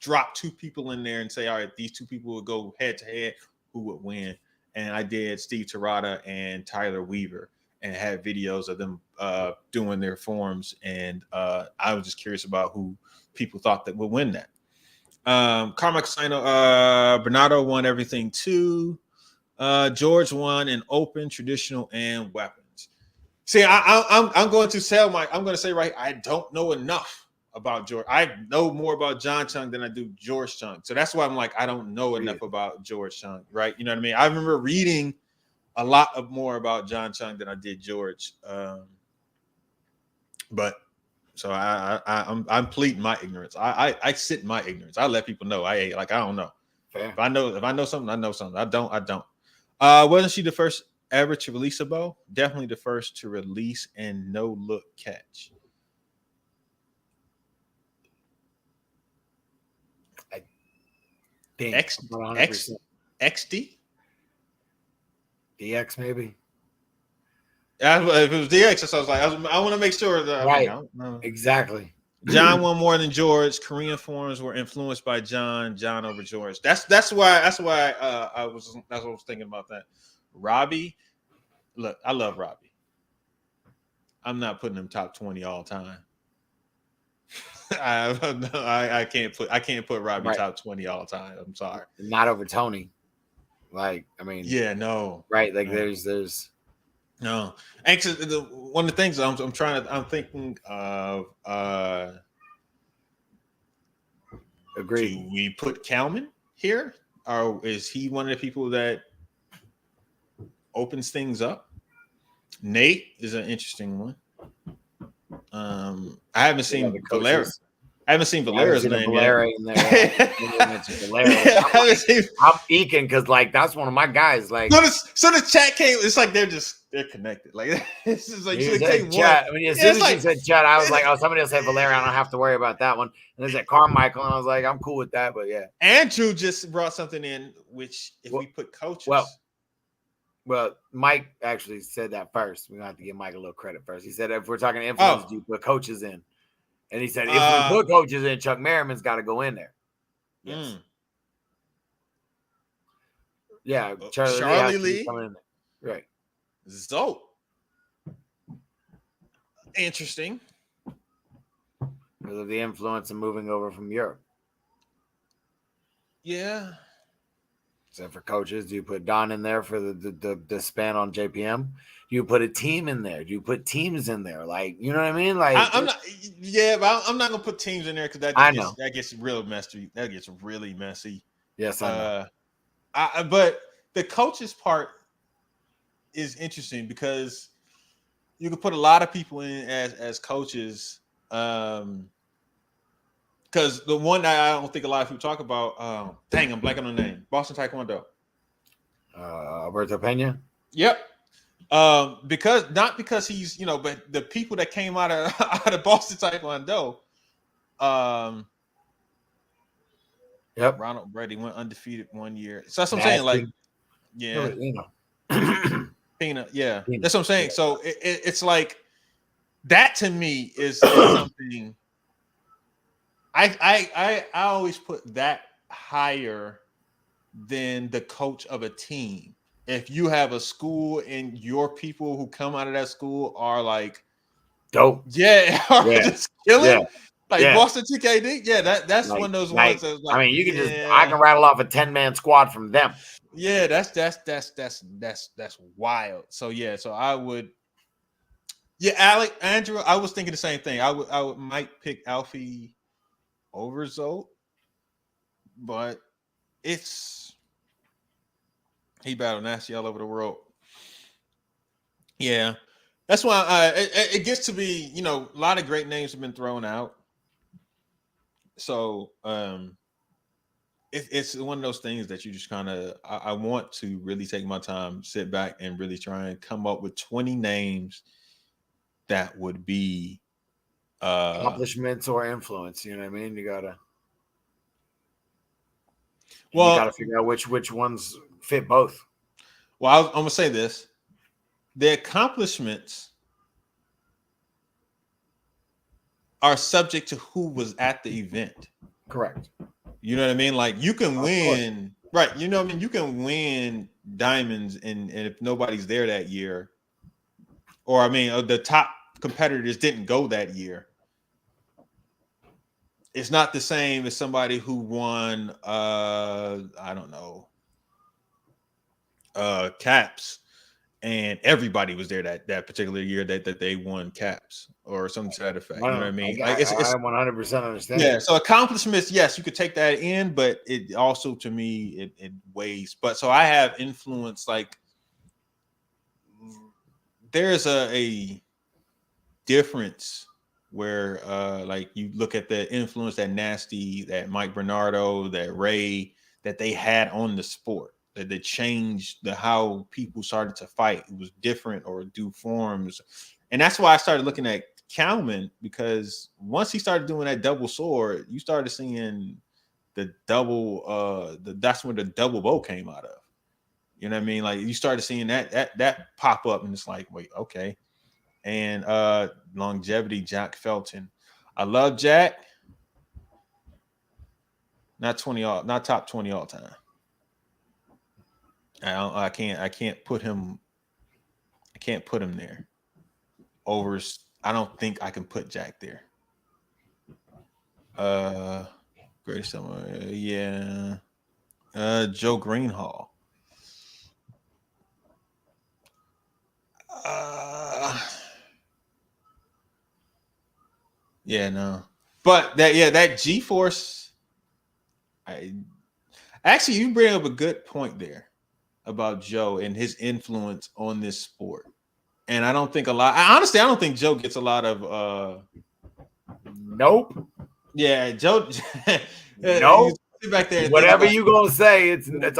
Speaker 1: drop 2 people in there and say, all right, these 2 people would go head to head, who would win? And I did Steve Tirada and Tyler Weaver, and had videos of them doing their forms. And I was just curious about who people thought that would win that. Carmichael Sino, Bernardo won everything too. George won in open, traditional, and weapons. See, I'm going to say I don't know enough about George. I know more about John Chung than I do George Chung. So that's why I'm like, I don't know enough about George Chung, right? You know what I mean? I remember reading a lot more about John Chung than I did George. But so I'm pleading my ignorance. I sit in my ignorance. I let people know I don't know.
Speaker 2: Fair.
Speaker 1: If I know something, I know something. I don't. Wasn't she the first ever to release a bow? Definitely the first to release and no look catch.
Speaker 2: I think
Speaker 1: XD?
Speaker 2: DX maybe.
Speaker 1: If it was DX, I was like, I want to make sure that
Speaker 2: right. Exactly.
Speaker 1: John won more than George. Korean forms were influenced by John over George. That's why I was thinking about that. Robbie, look, I love Robbie. I'm not putting him top 20 all time. I can't put Robbie top 20 all time. I'm sorry.
Speaker 2: Not over Tony. Like, I mean,
Speaker 1: no.
Speaker 2: Right. Like there's
Speaker 1: no. Actually, one of the things I'm thinking of
Speaker 2: agreed.
Speaker 1: Do we put Kalman here? Or is he one of the people that opens things up? Nate is an interesting one. I haven't seen Valera. I haven't seen Valera's name yet.
Speaker 2: In there. I'm eking because like that's one of my guys. Like
Speaker 1: so the chat came. It's like they're connected. Like this is like
Speaker 2: chat. I mean, as soon as you said chat, I was like, oh, somebody else said Valera. I don't have to worry about that one. And there's that Carmichael, and I was like, I'm cool with that. But yeah,
Speaker 1: Andrew just brought something in, which if we put coaches.
Speaker 2: Well, Mike actually said that first. We're gonna have to give Mike a little credit first. He said if we're talking influence, you put coaches in. And he said, if we put coaches in, Chuck Merriman's got to go in there. Yes. Yeah,
Speaker 1: Charlie Lee.
Speaker 2: coming in there. Right.
Speaker 1: Zoe. Interesting.
Speaker 2: Because of the influence of moving over from Europe.
Speaker 1: Yeah.
Speaker 2: Except for coaches, do you put Don in there for the span on JPM? Do you put a team in there? Do you put teams in there? Like, you know what I mean? Like,
Speaker 1: I'm not. Yeah, but I'm not gonna put teams in there because that gets real messy. That gets really messy.
Speaker 2: Yes, I know.
Speaker 1: But the coaches part is interesting because you can put a lot of people in as coaches. Because the one that I don't think a lot of people talk about, dang, I'm blanking on the name. Boston Taekwondo.
Speaker 2: Alberto Pena.
Speaker 1: Yep. Because he's, but the people that came out of Boston Taekwondo,
Speaker 2: Yep.
Speaker 1: Ronald Brady went undefeated 1 year. So that's what I'm saying. Like, yeah, Pena, yeah, that's what I'm saying. So it's like that to me is something. I always put that higher than the coach of a team. If you have a school and your people who come out of that school are like
Speaker 2: dope,
Speaker 1: just killing, like
Speaker 2: yeah.
Speaker 1: Boston TKD, that's like, one of those ones. That's like,
Speaker 2: I mean, you can I can rattle off a 10-man squad from them.
Speaker 1: Yeah, that's wild. So yeah, so I would. Yeah, Andrew, I was thinking the same thing. I might pick Alfie over Zoe, but he battled nasty all over the world. Yeah, that's why it gets to be, a lot of great names have been thrown out. So it's one of those things that you just kind of I want to really take my time, sit back, and really try and come up with 20 names that would be
Speaker 2: accomplishments or influence. You know what I mean? You gotta figure out which ones fit both.
Speaker 1: Well, I'm gonna say this: the accomplishments are subject to who was at the event.
Speaker 2: Correct.
Speaker 1: You know what I mean? Like you can win, right? You know what I mean? You can win diamonds, and if nobody's there that year, or the top competitors didn't go that year, it's not the same as somebody who won I don't know, caps, and everybody was there that particular year that they won caps or something to that effect. You know what I mean?
Speaker 2: I 100% understand.
Speaker 1: Yeah, so accomplishments, yes, you could take that in, but it also, to me, it weighs. But so I have influence, like there's a difference where like you look at the influence that Nasty, that Mike Bernardo, that Ray, that they had on the sport, that they changed how people started to fight. It was different or do forms. And that's why I started looking at Kalman, because once he started doing that double sword, you started seeing the double that's where the double bow came out of. You know what I mean? Like you started seeing that pop up, and it's like, wait, okay. And longevity, Jack Felton. I love Jack. Not top 20 all time. I can't put him there. I don't think I can put Jack there. Greatest summer, yeah. Joe Greenhall. Yeah, no. But that G-Force. Actually, you bring up a good point there about Joe and his influence on this sport. And I don't think honestly, I don't think Joe gets a lot of
Speaker 2: nope.
Speaker 1: Yeah, Joe.
Speaker 2: Nope.
Speaker 1: Back there,
Speaker 2: whatever you gonna say, it's 100%. It's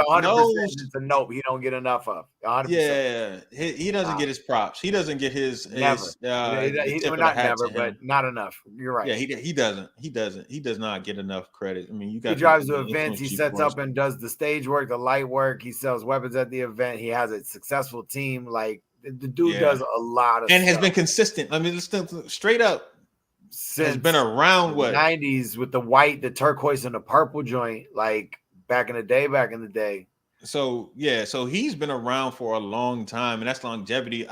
Speaker 2: a nope. He don't get enough of. 100%.
Speaker 1: Yeah, he doesn't get his props. He doesn't get his
Speaker 2: never.
Speaker 1: not
Speaker 2: never, but not enough. You're right.
Speaker 1: Yeah, he doesn't. He does not get enough credit. I mean,
Speaker 2: he drives to events. He sets up and does the stage work, the light work. He sells weapons at the event. He has a successful team. Like the dude does a lot of
Speaker 1: and
Speaker 2: stuff.
Speaker 1: Has been consistent. I mean, straight up. Since has been around
Speaker 2: the 90s with the white, the turquoise, and the purple joint, like back in the day.
Speaker 1: So he's been around for a long time, and that's longevity.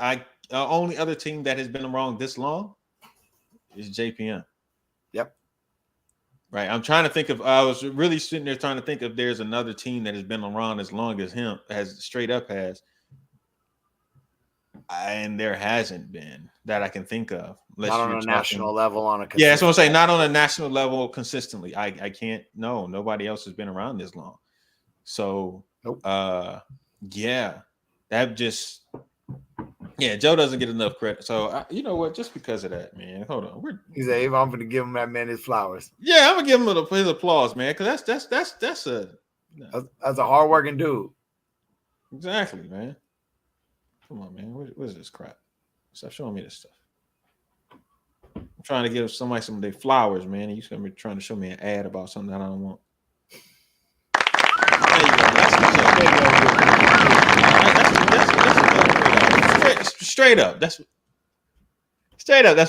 Speaker 1: Only other team that has been around this long is JPM.
Speaker 2: Yep.
Speaker 1: Right. I'm trying to think of. I was really sitting there trying to think if there's another team that has been around as long as him, has straight up has. And there hasn't been that I can think of.
Speaker 2: Not on a national level, on a
Speaker 1: yeah, that's what I'm saying. Not on a national level consistently. I can't. No, nobody else has been around this long. So,
Speaker 2: nope.
Speaker 1: Yeah, that just. Yeah, Joe doesn't get enough credit. So you know what? Just because of that, man. Hold on.
Speaker 2: He's I'm going to give him that man his flowers.
Speaker 1: Yeah, I'm gonna give him his applause, man. Because that's a
Speaker 2: hardworking dude.
Speaker 1: Exactly, man. Come on, man. What is this crap? Stop showing me this stuff. I'm trying to give somebody some of their flowers, man. And you're gonna be trying to show me an ad about something that I don't want. That's straight up. That's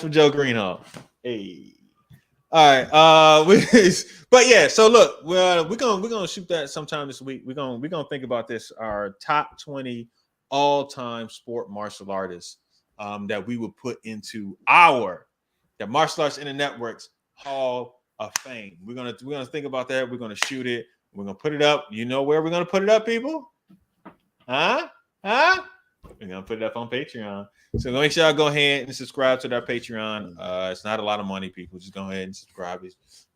Speaker 1: what Joe Greenhall. Hey. All right. But yeah. So look, we're gonna shoot that sometime this week. We're gonna think about this. Our top 20 all-time sport martial artists that we would put into the Martial Arts Internet Network's Hall of Fame. We're gonna think about that. We're gonna shoot it. We're gonna put it up. You know where we're gonna put it up, people? Huh? We're gonna put it up on Patreon. So make sure y'all go ahead and subscribe to our Patreon. It's not a lot of money, people. Just go ahead and subscribe.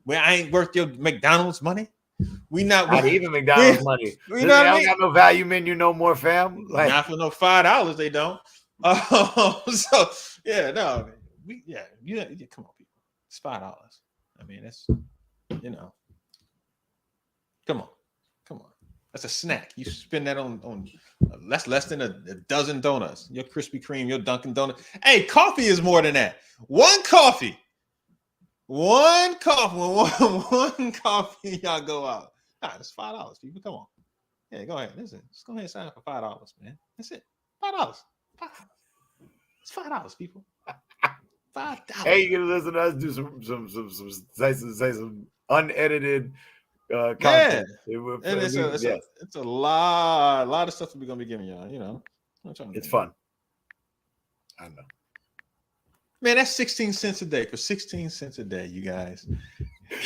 Speaker 1: I ain't worth your McDonald's money.
Speaker 2: Not even McDonald's money. I don't got no value menu no more, fam.
Speaker 1: Like, not for no $5. They don't. So yeah, no. Yeah. Come on, people. It's $5. I mean, that's Come on. That's a snack. You spend that on that's less than a dozen donuts. Your Krispy Kreme, your Dunkin' Donut. Hey, coffee is more than that. One coffee. One coffee, y'all go out. It's $5, people. Come on. Yeah, go ahead. Listen, just go ahead and sign up for $5, man. That's it. $5. It's $5, people. $5.
Speaker 2: Hey, you can listen to us do some unedited content.
Speaker 1: And it's a lot of stuff that we're gonna be giving y'all. It's
Speaker 2: fun. I know.
Speaker 1: Man, that's 16 cents a day. For 16 cents a day, you guys.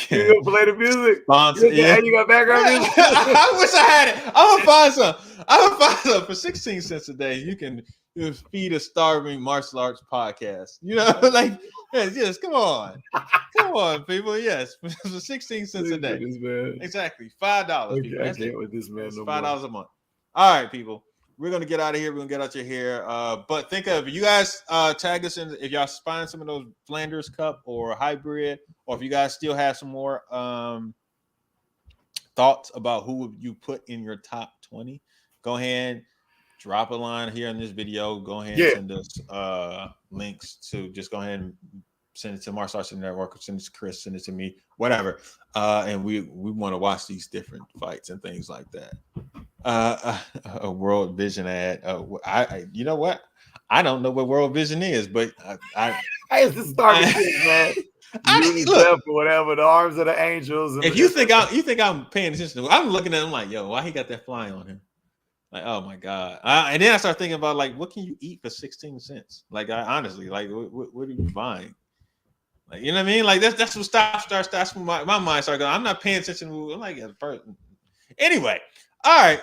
Speaker 2: You gonna play the music? You got background music?
Speaker 1: I wish I had it. I'm gonna find some. For 16 cents a day, you can feed a starving martial arts podcast. Yes, come on, people. Yes, for 16 cents a day. Exactly, $5.
Speaker 2: Okay, I can't with this man.
Speaker 1: $5 a month. All right, people. We're gonna get out of here. We're gonna get out your hair. But think of you guys tag us in if y'all find some of those Flanders Cup or hybrid, or if you guys still have some more thoughts about who would you put in your top 20. Go ahead, drop a line here in this video. Go ahead and send us links to just go ahead and send it to Martial Arts Network, send it to Chris, send it to me, whatever. And we want to watch these different fights and things like that. A World Vision ad. You know what? I don't know what World Vision is, but
Speaker 2: it's the starting shit, man. Look, or whatever, the arms of the angels.
Speaker 1: If you think I'm paying attention to, I'm looking at him like, yo, why he got that fly on him? Like, oh my god! And then I start thinking about like, what can you eat for 16 cents? Like, honestly, like, what are you buying? Like, you know what I mean? Like, that's what starts when my mind starts going. I'm not paying attention. I'm like, at first. Anyway, all right.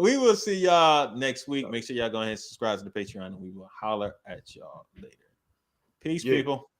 Speaker 1: We will see y'all next week. Make sure y'all go ahead and subscribe to the Patreon, and we will holler at y'all later. Peace, people.